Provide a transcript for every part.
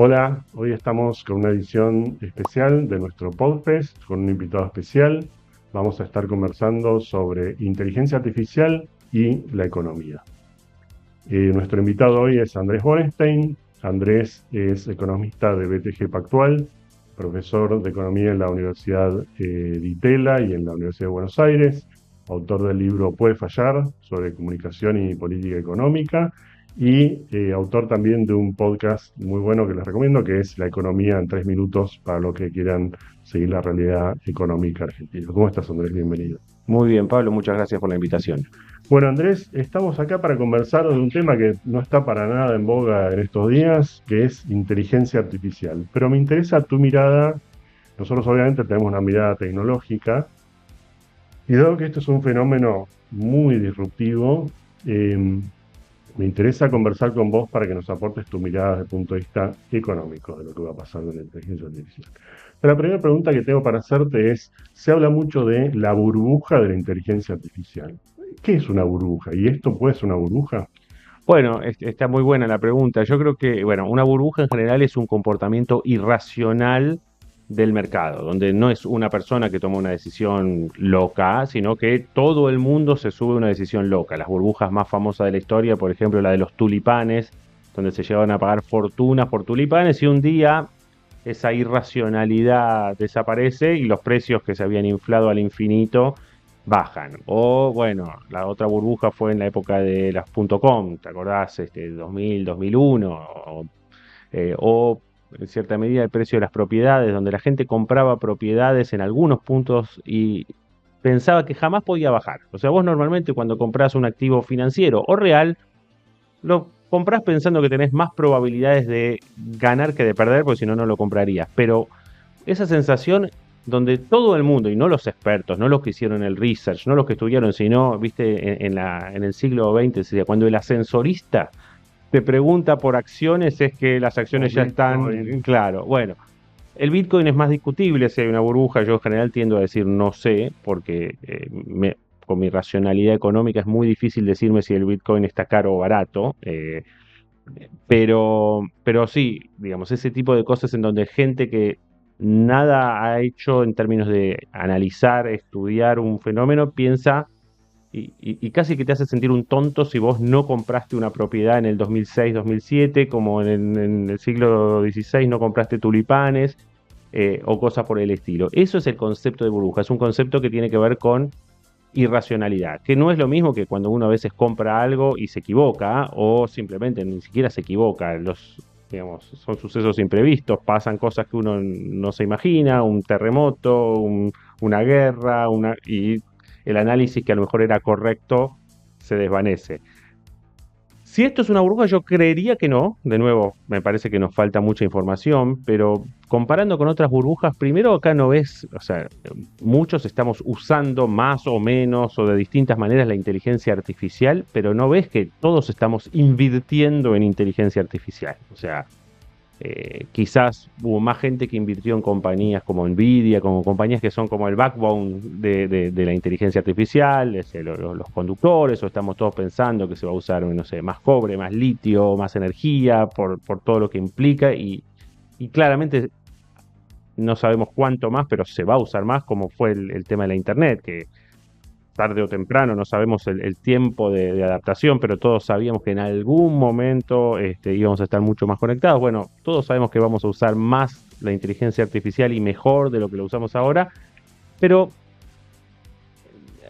Hola, hoy estamos con una edición especial de nuestro podcast con un invitado especial. Vamos a estar conversando sobre inteligencia artificial y la economía. Nuestro invitado hoy es Andrés Borenstein. Andrés es economista de BTG Pactual, profesor de economía en la Universidad de Itela y en la Universidad de Buenos Aires, autor del libro Puede fallar sobre comunicación y política económica y autor también de un podcast muy bueno que les recomiendo, que es La economía en 3 minutos para los que quieran seguir la realidad económica argentina. ¿Cómo estás, Andrés? Bienvenido. Muy bien, Pablo, muchas gracias por la invitación. Bueno, Andrés, estamos acá para conversar de un tema que no está para nada en boga en estos días, que es inteligencia artificial. Pero me interesa tu mirada. Nosotros obviamente tenemos una mirada tecnológica, y dado que esto es un fenómeno muy disruptivo, me interesa conversar con vos para que nos aportes tu mirada desde el punto de vista económico de lo que va a pasar con la inteligencia artificial. Pero la primera pregunta que tengo para hacerte es, se habla mucho de la burbuja de la inteligencia artificial. ¿Qué es una burbuja? ¿Y esto puede ser una burbuja? Bueno, está muy buena la pregunta. Yo creo que, bueno, una burbuja en general es un comportamiento irracional del mercado, donde no es una persona que toma una decisión loca, sino que todo el mundo se sube a una decisión loca. Las burbujas más famosas de la historia, por ejemplo, la de los tulipanes, donde se llegaban a pagar fortunas por tulipanes y un día esa irracionalidad desaparece y los precios que se habían inflado al infinito bajan. O bueno, la otra burbuja fue en la época de las .com, ¿te acordás? 2000, 2001, o en cierta medida el precio de las propiedades, donde la gente compraba propiedades en algunos puntos y pensaba que jamás podía bajar. O sea, vos normalmente cuando compras un activo financiero o real, lo compras pensando que tenés más probabilidades de ganar que de perder, porque si no, no lo comprarías. Pero esa sensación donde todo el mundo, y no los expertos, no los que hicieron el research, no los que estudiaron, sino, viste, en el siglo XX, cuando el ascensorista te pregunta por acciones, es que las O acciones ya están, Bitcoin. claro. Bueno, el Bitcoin es más discutible si hay una burbuja. Yo en general tiendo a decir no sé, porque con mi racionalidad económica es muy difícil decirme si el Bitcoin está caro o barato. Pero sí, digamos, ese tipo de cosas en donde gente que nada ha hecho en términos de analizar, estudiar un fenómeno, piensa y casi que te hace sentir un tonto si vos no compraste una propiedad en el 2006, 2007, como en el siglo XVI no compraste tulipanes, o cosas por el estilo. Eso es el concepto de burbuja, es un concepto que tiene que ver con irracionalidad, que no es lo mismo que cuando uno a veces compra algo y se equivoca, o simplemente ni siquiera se equivoca. Digamos, son sucesos imprevistos, pasan cosas que uno no se imagina, un terremoto, una guerra, y el análisis que a lo mejor era correcto se desvanece. Si esto es una burbuja, yo creería que no. De nuevo, me parece que nos falta mucha información, pero comparando con otras burbujas, primero acá no ves, o sea, muchos estamos usando más o menos o de distintas maneras la inteligencia artificial, pero no ves que todos estamos invirtiendo en inteligencia artificial. O sea, quizás hubo más gente que invirtió en compañías como Nvidia, como compañías que son como el backbone de la inteligencia artificial, los conductores, o estamos todos pensando que se va a usar, no sé, más cobre, más litio, más energía, por todo lo que implica, y claramente no sabemos cuánto más, pero se va a usar más, como fue el tema de la Internet, que tarde o temprano, no sabemos el tiempo de adaptación, pero todos sabíamos que en algún momento íbamos a estar mucho más conectados. Bueno, todos sabemos que vamos a usar más la inteligencia artificial y mejor de lo que lo usamos ahora, pero,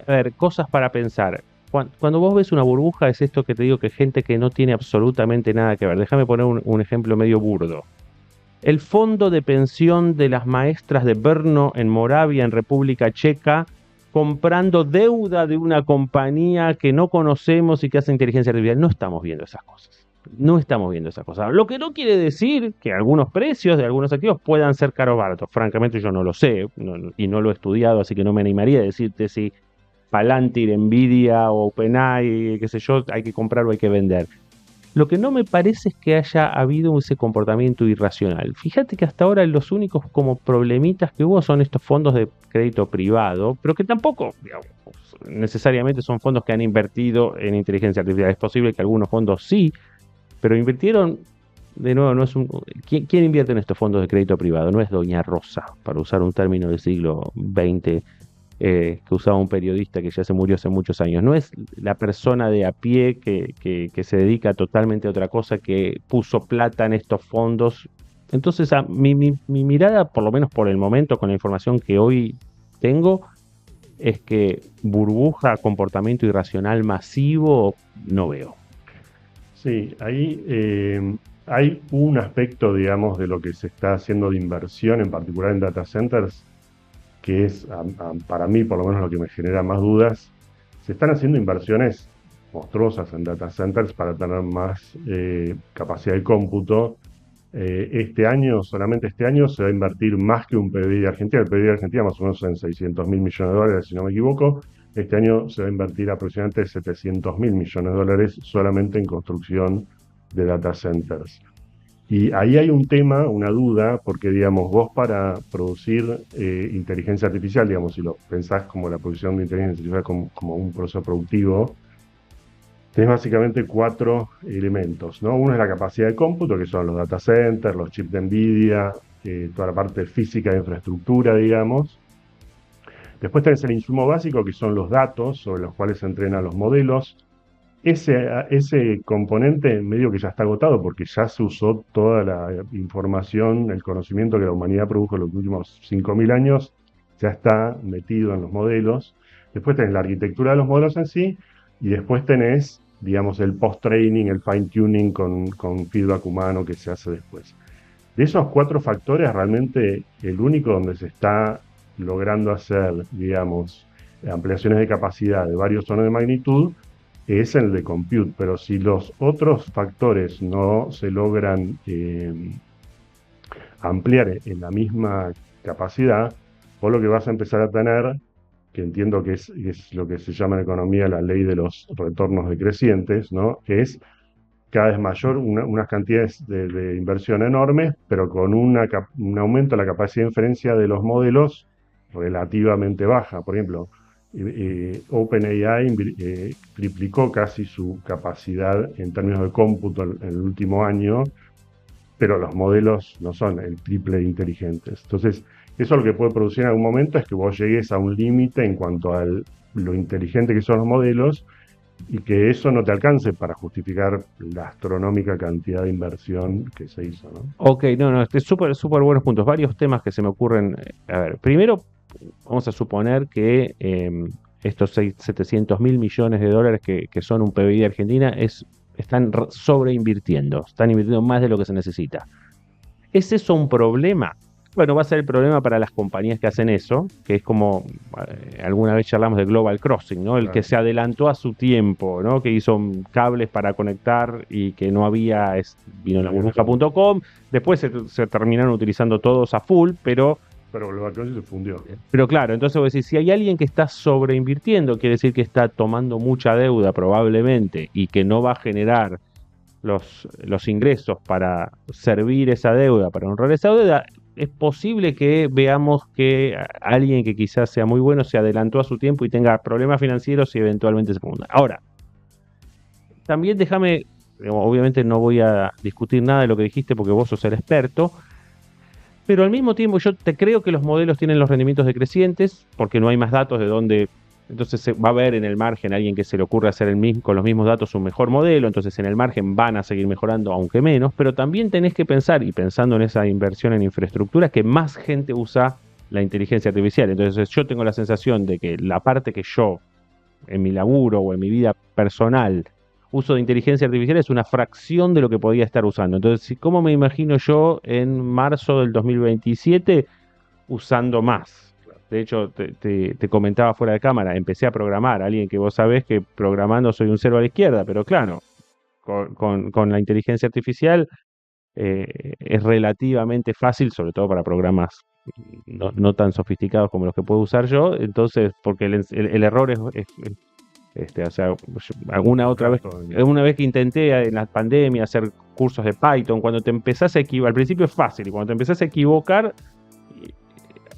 a ver, cosas para pensar. Cuando vos ves una burbuja, es esto que te digo, que gente que no tiene absolutamente nada que ver. Déjame poner un ejemplo medio burdo. El fondo de pensión de las maestras de Brno en Moravia, en República Checa, comprando deuda de una compañía que no conocemos y que hace inteligencia artificial. No estamos viendo esas cosas. No estamos viendo esas cosas. Lo que no quiere decir que algunos precios de algunos activos puedan ser caros o baratos. Francamente yo no lo sé y no lo he estudiado, así que no me animaría a decirte si Palantir, Nvidia o OpenAI, qué sé yo, hay que comprar o hay que vender. Lo que no me parece es que haya habido ese comportamiento irracional. Fíjate que hasta ahora los únicos como problemitas que hubo son estos fondos de crédito privado, pero que tampoco, digamos, necesariamente son fondos que han invertido en inteligencia artificial. Es posible que algunos fondos sí, pero invirtieron de nuevo, no es ¿quién invierte en estos fondos de crédito privado? No es Doña Rosa, para usar un término del siglo XX, que usaba un periodista que ya se murió hace muchos años. No es la persona de a pie que se dedica totalmente a otra cosa, que puso plata en estos fondos. Entonces, mi mirada, por lo menos por el momento, con la información que hoy tengo, es que burbuja, comportamiento irracional masivo, no veo. Sí, ahí hay un aspecto, digamos, de lo que se está haciendo de inversión, en particular en data centers, que es para mí, por lo menos, lo que me genera más dudas. Se están haciendo inversiones monstruosas en data centers para tener más capacidad de cómputo. Solamente este año, se va a invertir más que un PBI de Argentina. El PBI de Argentina más o menos en 600 mil millones de dólares, si no me equivoco. Este año se va a invertir aproximadamente 700 mil millones de dólares solamente en construcción de data centers. Y ahí hay un tema, una duda, porque, digamos, vos para producir inteligencia artificial, digamos, si lo pensás como la producción de inteligencia artificial como un proceso productivo, tenés básicamente 4 elementos, ¿no? Uno es la capacidad de cómputo, que son los data centers, los chips de NVIDIA, toda la parte física de infraestructura, digamos. Después tenés el insumo básico, que son los datos sobre los cuales se entrenan los modelos. Ese componente medio que ya está agotado porque ya se usó toda la información, el conocimiento que la humanidad produjo en los últimos 5.000 años, ya está metido en los modelos. Después tenés la arquitectura de los modelos en sí, y después tenés, digamos, el post-training, el fine-tuning con feedback humano que se hace después. De esos 4 factores, realmente el único donde se está logrando hacer, digamos, ampliaciones de capacidad de varios órdenes de magnitud es el de compute, pero si los otros factores no se logran ampliar en la misma capacidad, vos lo que vas a empezar a tener, que entiendo que es lo que se llama en economía la ley de los retornos decrecientes, ¿no? Es cada vez mayor, unas cantidades de inversión enormes, pero con un aumento de la capacidad de inferencia de los modelos relativamente baja. Por ejemplo, OpenAI triplicó casi su capacidad en términos de cómputo en el último año, pero los modelos no son el triple de inteligentes. Entonces, eso lo que puede producir en algún momento es que vos llegues a un límite en cuanto a lo inteligente que son los modelos, y que eso no te alcance para justificar la astronómica cantidad de inversión que se hizo, ¿no? Ok, no, súper buenos puntos. Varios temas que se me ocurren. A ver, primero, vamos a suponer que estos 700 mil millones de dólares que son un PBI de Argentina están sobreinvirtiendo, están invirtiendo más de lo que se necesita. ¿Es eso un problema? Bueno, va a ser el problema para las compañías que hacen eso, que es como, alguna vez charlamos de Global Crossing, ¿no? El que se adelantó a su tiempo, ¿no? Que hizo cables para conectar y que no había, vino la burbuja.com, después se terminaron utilizando todos a full, pero Global Crossing se fundió. Pero claro, entonces vos decís, si hay alguien que está sobreinvirtiendo, quiere decir que está tomando mucha deuda probablemente y que no va a generar los ingresos para servir esa deuda, para honrar esa deuda. Es posible que veamos que alguien que quizás sea muy bueno se adelantó a su tiempo y tenga problemas financieros y eventualmente se funda. Ahora, también déjame, obviamente no voy a discutir nada de lo que dijiste porque vos sos el experto, pero al mismo tiempo yo te creo que los modelos tienen los rendimientos decrecientes porque no hay más datos de dónde. Entonces se va a ver en el margen alguien que se le ocurre hacer con los mismos datos un mejor modelo, entonces en el margen van a seguir mejorando aunque menos, pero también tenés que pensar, y pensando en esa inversión en infraestructura, que más gente usa la inteligencia artificial. Entonces yo tengo la sensación de que la parte que yo, en mi laburo o en mi vida personal, uso de inteligencia artificial es una fracción de lo que podía estar usando. Entonces, ¿cómo me imagino yo en marzo del 2027 usando más? De hecho, te comentaba fuera de cámara, empecé a programar. Alguien que vos sabés que programando soy un cero a la izquierda, pero claro, con la inteligencia artificial es relativamente fácil, sobre todo para programas no tan sofisticados como los que puedo usar yo. Entonces, porque el error o sea, alguna vez que intenté en la pandemia hacer cursos de Python, cuando te empezás a equivocar, al principio es fácil, y cuando te empezás a equivocar,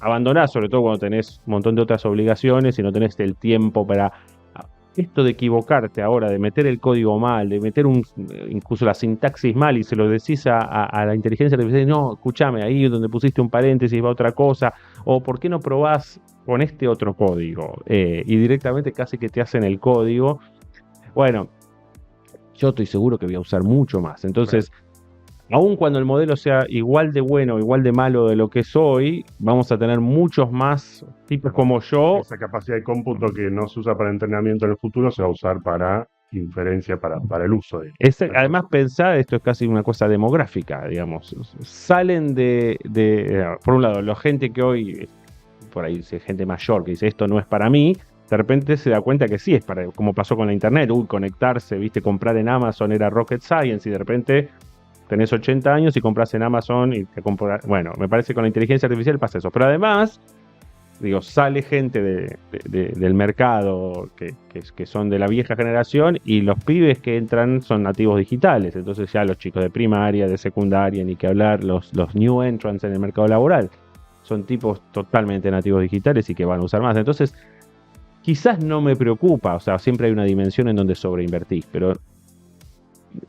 abandonás, sobre todo cuando tenés un montón de otras obligaciones y no tenés el tiempo para. esto de equivocarte ahora, de meter el código mal, de meter incluso la sintaxis mal y se lo decís a la inteligencia artificial, no, escúchame, ahí donde pusiste un paréntesis va otra cosa, o ¿por qué no probás con este otro código? Y directamente casi que te hacen el código. Bueno, yo estoy seguro que voy a usar mucho más. Entonces, aun cuando el modelo sea igual de bueno, igual de malo de lo que es hoy, vamos a tener muchos más tipos como yo. Esa capacidad de cómputo que no se usa para entrenamiento en el futuro se va a usar para inferencia, para el uso de Además, pensar, esto es casi una cosa demográfica, digamos. Salen por un lado, la gente que hoy, por ahí dice gente mayor, que dice esto no es para mí, de repente se da cuenta que sí es para, como pasó con la internet, conectarse, viste, comprar en Amazon era rocket science y de repente tenés 80 años y compras en Amazon y te compras. Bueno, me parece que con la inteligencia artificial pasa eso. Pero además, digo, sale gente del mercado que son de la vieja generación y los pibes que entran son nativos digitales. Entonces ya los chicos de primaria, de secundaria, ni que hablar, los new entrants en el mercado laboral, son tipos totalmente nativos digitales y que van a usar más. Entonces, quizás no me preocupa, o sea, siempre hay una dimensión en donde sobreinvertís, pero.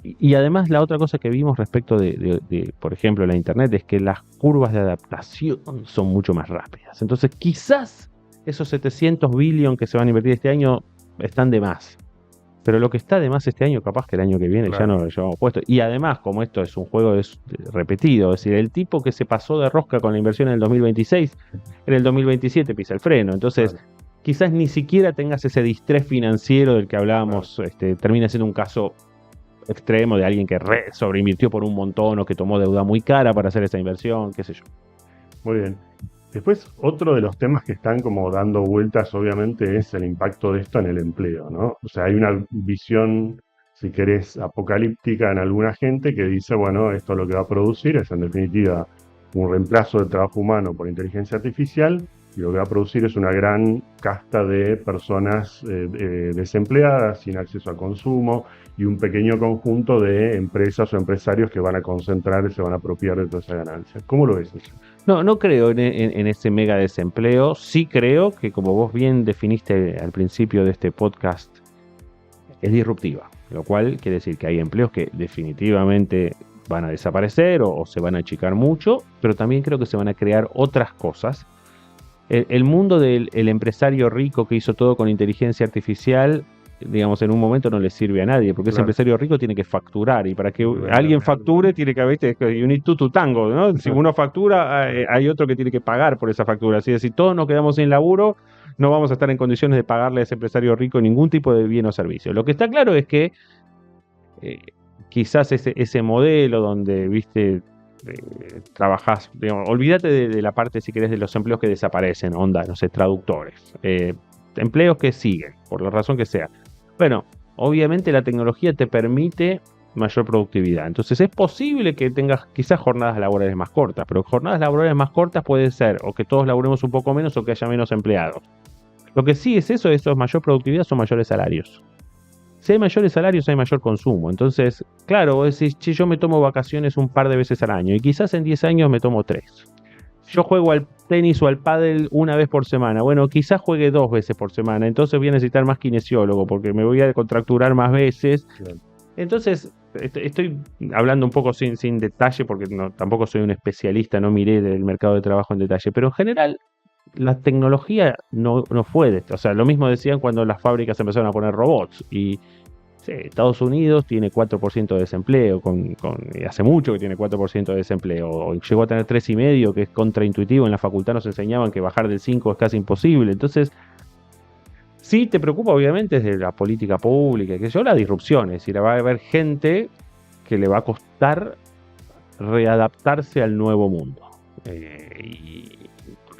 Y además la otra cosa que vimos respecto de, por ejemplo, la internet es que las curvas de adaptación son mucho más rápidas. Entonces quizás esos 700 billion que se van a invertir este año están de más. Pero lo que está de más este año, capaz que el año que viene ya no lo llevamos puesto. Y además, como esto es un juego repetido, es decir, el tipo que se pasó de rosca con la inversión en el 2026, en el 2027 pisa el freno. Entonces, quizás ni siquiera tengas ese distrés financiero del que hablábamos, termina siendo un caso extremo de alguien que sobreinvirtió por un montón o que tomó deuda muy cara para hacer esa inversión, qué sé yo. Muy bien. Después, otro de los temas que están como dando vueltas, obviamente, es el impacto de esto en el empleo, ¿no? O sea, hay una visión, si querés, apocalíptica en alguna gente que dice, bueno, esto lo que va a producir es, en definitiva, un reemplazo del trabajo humano por inteligencia artificial, y lo que va a producir es una gran casta de personas desempleadas, sin acceso a consumo, y un pequeño conjunto de empresas o empresarios que van a concentrar y se van a apropiar de toda esa ganancia. ¿Cómo lo ves eso? No creo en ese mega desempleo. Sí creo que, como vos bien definiste al principio de este podcast, es disruptiva, lo cual quiere decir que hay empleos que definitivamente van a desaparecer o se van a achicar mucho, pero también creo que se van a crear otras cosas. El mundo del empresario rico que hizo todo con inteligencia artificial, digamos, en un momento no le sirve a nadie, porque ese empresario rico tiene que facturar, y para que alguien facture tiene que haber, you need to tango, ¿no? Si uno factura, hay otro que tiene que pagar por esa factura. Así que si todos nos quedamos sin laburo, no vamos a estar en condiciones de pagarle a ese empresario rico ningún tipo de bien o servicio. Lo que está claro es que quizás ese modelo donde, viste, trabajás, digamos, olvídate de la parte, si querés, de los empleos que desaparecen, onda, no sé, traductores, empleos que siguen, por la razón que sea. Bueno, obviamente la tecnología te permite mayor productividad, entonces es posible que tengas quizás jornadas laborales más cortas, pero jornadas laborales más cortas puede ser o que todos laburemos un poco menos o que haya menos empleados. Lo que sí es eso es mayor productividad, son mayores salarios. Si hay mayores salarios, hay mayor consumo. Entonces, claro, vos decís, che, yo me tomo vacaciones un par de veces al año y quizás en 10 años me tomo 3. Yo juego al tenis o al pádel una vez por semana. Bueno, quizás juegue 2 veces por semana. Entonces voy a necesitar más kinesiólogo porque me voy a contracturar más veces. Claro. Entonces, estoy hablando un poco sin detalle porque tampoco soy un especialista, no miré del mercado de trabajo en detalle. Pero en general, la tecnología no fue o sea, lo mismo decían cuando las fábricas empezaron a poner robots y sí, Estados Unidos tiene 4% de desempleo, hace mucho que tiene 4% de desempleo, o llegó a tener 3,5%, que es contraintuitivo. En la facultad nos enseñaban que bajar del 5 es casi imposible. Entonces, sí te preocupa obviamente desde la política pública, que yo, la disrupción, es decir, va a haber gente que le va a costar readaptarse al nuevo mundo.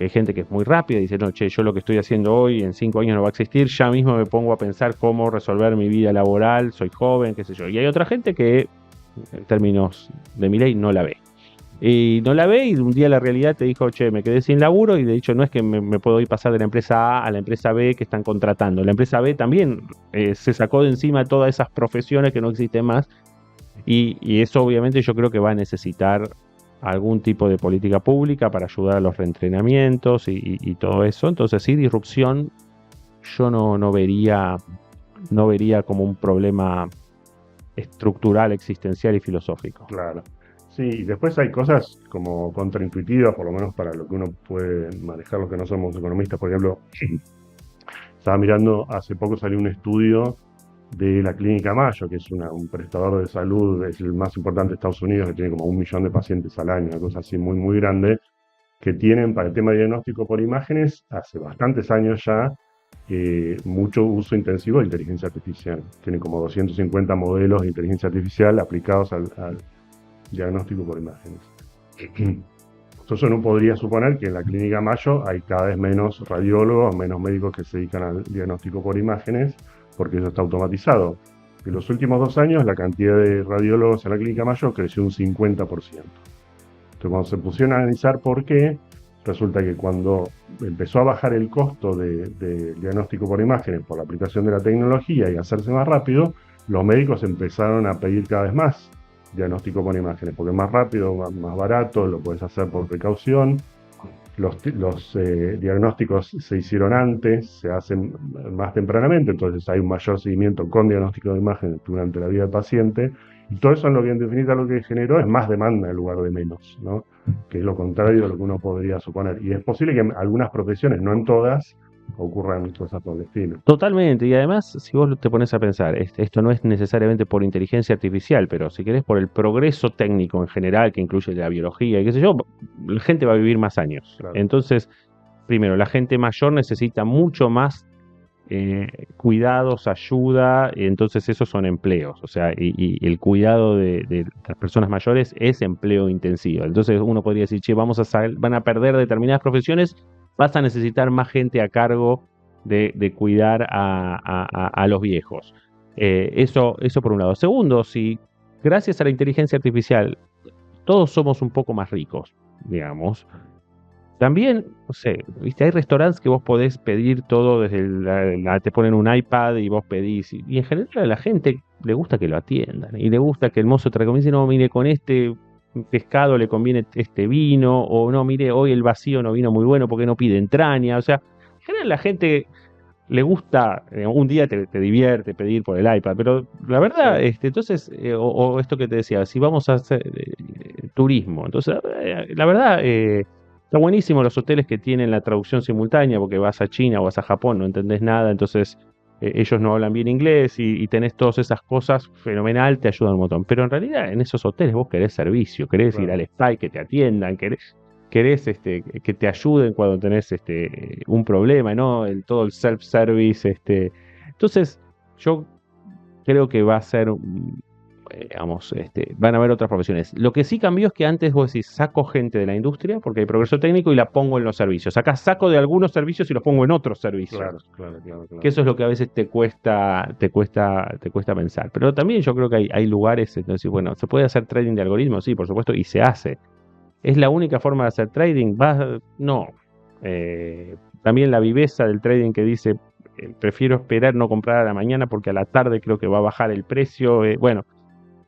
Hay gente que es muy rápida y dice, no, che, yo lo que estoy haciendo hoy en 5 años no va a existir, ya mismo me pongo a pensar cómo resolver mi vida laboral, soy joven, qué sé yo. Y hay otra gente que, en términos de mi ley, no la ve. Y no la ve y un día la realidad te dijo, che, me quedé sin laburo, y de hecho no es que me puedo ir pasar de la empresa A a la empresa B que están contratando. La empresa B también se sacó de encima todas esas profesiones que no existen más, y eso obviamente yo creo que va a necesitar algún tipo de política pública para ayudar a los reentrenamientos y todo eso. Entonces sí, disrupción yo no vería no vería como un problema estructural, existencial y filosófico. Claro. Sí, y después hay cosas como contraintuitivas, por lo menos para lo que uno puede manejar, los que no somos economistas. Por ejemplo, estaba mirando, hace poco salió un estudio de la Clínica Mayo, que es un prestador de salud, es el más importante de Estados Unidos, que tiene como 1 millón de pacientes al año, una cosa así muy, muy grande, que tienen para el tema de diagnóstico por imágenes, hace bastantes años ya, mucho uso intensivo de inteligencia artificial. Tienen como 250 modelos de inteligencia artificial aplicados al diagnóstico por imágenes. Entonces uno podría suponer que en la Clínica Mayo hay cada vez menos radiólogos, menos médicos que se dedican al diagnóstico por imágenes, porque eso está automatizado. En los últimos 2 años la cantidad de radiólogos en la Clínica Mayo creció un 50%. Entonces cuando se pusieron a analizar por qué, resulta que cuando empezó a bajar el costo de diagnóstico por imágenes por la aplicación de la tecnología y hacerse más rápido, los médicos empezaron a pedir cada vez más diagnóstico por imágenes, porque es más rápido, más barato, lo puedes hacer por precaución. Los diagnósticos se hicieron antes, se hacen más tempranamente, entonces hay un mayor seguimiento con diagnóstico de imágenes durante la vida del paciente. Y todo eso en lo que en definitiva lo que generó es más demanda en lugar de menos, ¿no? Que es lo contrario de lo que uno podría suponer. Y es posible que en algunas profesiones, no en todas, ocurran cosas por el estilo. Totalmente, y además, si vos te pones a pensar, esto no es necesariamente por inteligencia artificial, pero si querés por el progreso técnico en general, que incluye la biología y qué sé yo, la gente va a vivir más años. Claro. Entonces, primero, la gente mayor necesita mucho más cuidados, ayuda, y entonces esos son empleos, o sea, y el cuidado de las personas mayores es empleo intensivo. Entonces uno podría decir, che, van a perder determinadas profesiones, vas a necesitar más gente a cargo de cuidar a los viejos. Eso por un lado. Segundo, si gracias a la inteligencia artificial todos somos un poco más ricos, digamos, también, no sé, viste, hay restaurantes que vos podés pedir todo desde te ponen un iPad y vos pedís. Y en general a la gente le gusta que lo atiendan. Y le gusta que el mozo te recomiende, no, mire, con este pescado le conviene este vino. O no, mire, hoy el vacío no vino muy bueno porque no pide entraña. O sea, en general la gente le gusta, un día te divierte pedir por el iPad. Pero la verdad, entonces, o esto que te decía, si vamos a hacer turismo. Entonces, la verdad... está buenísimo los hoteles que tienen la traducción simultánea, porque vas a China o vas a Japón, no entendés nada, entonces ellos no hablan bien inglés y tenés todas esas cosas, fenomenal, te ayudan un montón. Pero en realidad en esos hoteles vos querés servicio, querés ir al spa y que te atiendan, querés que te ayuden cuando tenés un problema, ¿no? Todo el self-service. Entonces yo creo que va a ser... digamos, van a haber otras profesiones. Lo que sí cambió es que antes vos decís, saco gente de la industria porque hay progreso técnico y la pongo en los servicios. Acá saco de algunos servicios y los pongo en otros servicios. Claro. Que eso es lo que a veces te cuesta pensar. Pero también yo creo que hay lugares, entonces, bueno, ¿se puede hacer trading de algoritmos? Sí, por supuesto, y se hace. ¿Es la única forma de hacer trading? No. También la viveza del trading que dice, prefiero esperar no comprar a la mañana porque a la tarde creo que va a bajar el precio. Bueno,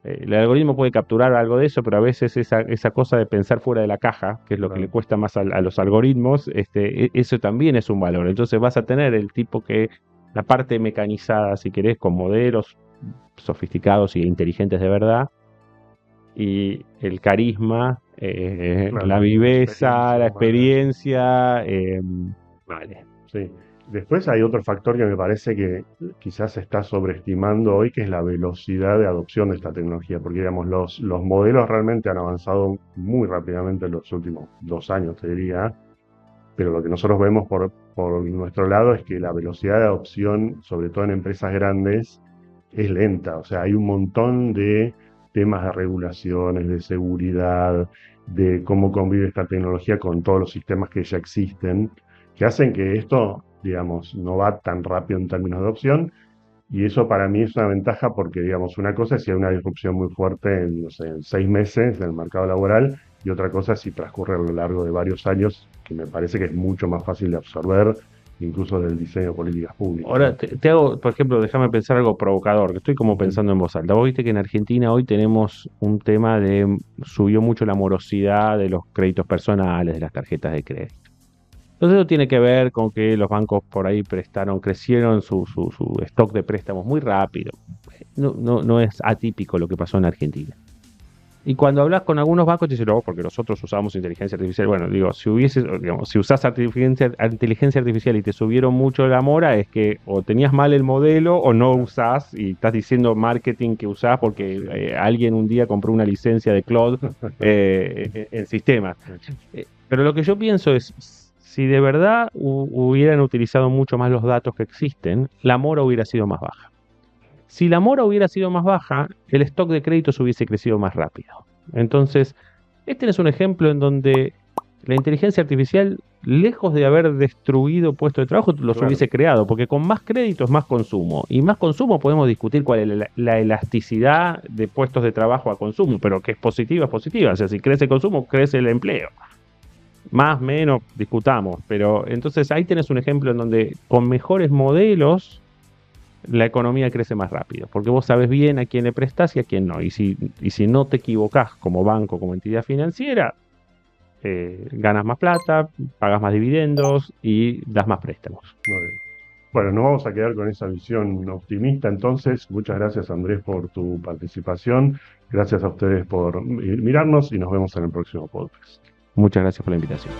el algoritmo puede capturar algo de eso, pero a veces esa cosa de pensar fuera de la caja, que es lo que le cuesta más a los algoritmos, eso también es un valor. Entonces vas a tener el tipo que, la parte mecanizada, si querés, con modelos sofisticados y inteligentes de verdad, y el carisma, la viveza, la experiencia, vale. Sí. Después hay otro factor que me parece que quizás se está sobreestimando hoy, que es la velocidad de adopción de esta tecnología, porque digamos, los modelos realmente han avanzado muy rápidamente en los últimos 2 años, te diría, pero lo que nosotros vemos por nuestro lado es que la velocidad de adopción, sobre todo en empresas grandes, es lenta. O sea, hay un montón de temas de regulaciones, de seguridad, de cómo convive esta tecnología con todos los sistemas que ya existen, que hacen que esto, digamos, no va tan rápido en términos de adopción, y eso para mí es una ventaja porque, digamos, una cosa es si hay una disrupción muy fuerte en, no sé, en 6 meses en el mercado laboral, y otra cosa es si transcurre a lo largo de varios años, que me parece que es mucho más fácil de absorber, incluso del diseño de políticas públicas. Ahora, te hago, por ejemplo, déjame pensar algo provocador, que estoy como pensando en voz alta. Vos viste que en Argentina hoy tenemos un tema subió mucho la morosidad de los créditos personales, de las tarjetas de crédito. Entonces eso tiene que ver con que los bancos por ahí crecieron su stock de préstamos muy rápido. No es atípico lo que pasó en Argentina. Y cuando hablas con algunos bancos te dicen, no, porque nosotros usamos inteligencia artificial. Bueno, digo, si usás inteligencia artificial y te subieron mucho la mora, es que o tenías mal el modelo o no usás y estás diciendo marketing que usás porque alguien un día compró una licencia de Claude en sistema. Pero lo que yo pienso es, si de verdad hubieran utilizado mucho más los datos que existen, la mora hubiera sido más baja. Si la mora hubiera sido más baja, el stock de créditos hubiese crecido más rápido. Entonces, este es un ejemplo en donde la inteligencia artificial, lejos de haber destruido puestos de trabajo, los hubiese creado, porque con más créditos, más consumo. Y más consumo podemos discutir cuál es la elasticidad de puestos de trabajo a consumo, pero que es positiva, es positiva. O sea, si crece el consumo, crece el empleo. Más, menos, discutamos. Pero entonces ahí tenés un ejemplo en donde con mejores modelos la economía crece más rápido, porque vos sabes bien a quién le prestás y a quién no. Y si no te equivocás como banco, como entidad financiera, ganas más plata, pagas más dividendos y das más préstamos. Muy bien. Bueno, nos vamos a quedar con esa visión optimista entonces. Muchas gracias, Andrés, por tu participación. Gracias a ustedes por mirarnos y nos vemos en el próximo podcast. Muchas gracias por la invitación.